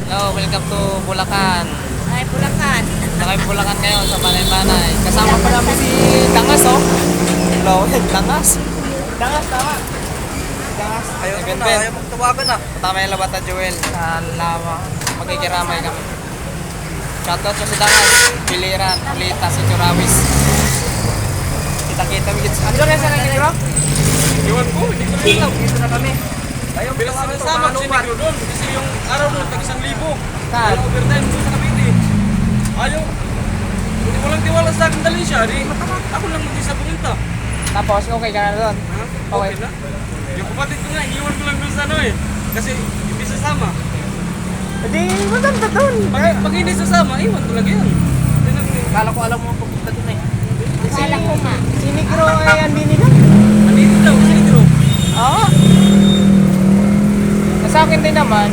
Hello, welcome to Bulacan. Ay, Bulacan. Nakay Bulacan ngayon sa Banay-Banay. Kasama pa namin si Dangas, oh. Hello, Dangas. Dangas, tama. Dangas. Ayaw Si na, Ben Ben. ayaw magtawagan na. Tama yung Labata Joel sa Lama. Magkikiramay kami. Shoutout sa si Dangas, Piliran, Lita, si Turawis. Kita-kita mo. Ano na sa nangyari, bro? Iwan ko, hindi ko rin alam. Dito na kami. Ayaw Bilas sama si Negro doon. Kasi yung araw doon, tag-1,000. Saan? Walang overtime doon sa Cavite. Ayaw. Hindi ko lang tiwala sa akin dali siya. Di, ako lang mag-isa pumunta. Tapos, okay ka na doon? Ha? Okay. Okay na. Yung kapatid ko nga, iwan ko lang doon sa ano eh. Kasi hindi sasama. Hindi, maganda doon. Pag hindi sasama, iwan ko lang yan. Yun ang Kala ko alam mo pupunta doon eh. Akala ko nga. Si Negro ay andi nila. Andito daw, si Negro. Oo. Sa akin din naman.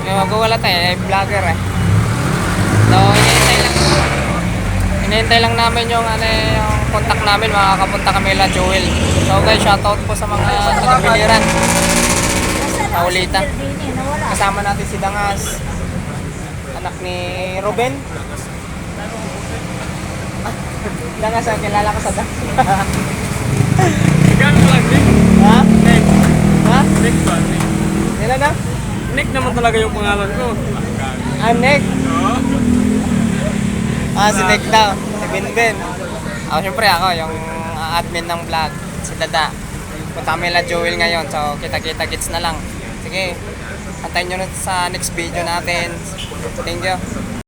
Yung magwawala tayo, eh, vlogger eh. So, hinihintay lang namin yung, yung contact namin, makakapunta kami la Joel. So guys, shoutout po sa mga taga-Biliran. Sa Ulita. Nawala. Kasama natin si Dangas, anak ni Ruben. Dangas, kilala ka sa Dangas. Gano'n lang, Nick. Ha? Nick. Ha? Nick ba? Nick. Ilan na? Nick naman talaga yung pangalan ko. Nick. Oo. Si Nick daw. Si Binbin. Ako, syempre ako, yung admin ng vlog. Si Dada. Punta kami la Joel ngayon. So, kita-kita gits na lang. Sige. Antayin nyo na sa next video natin. Thank you.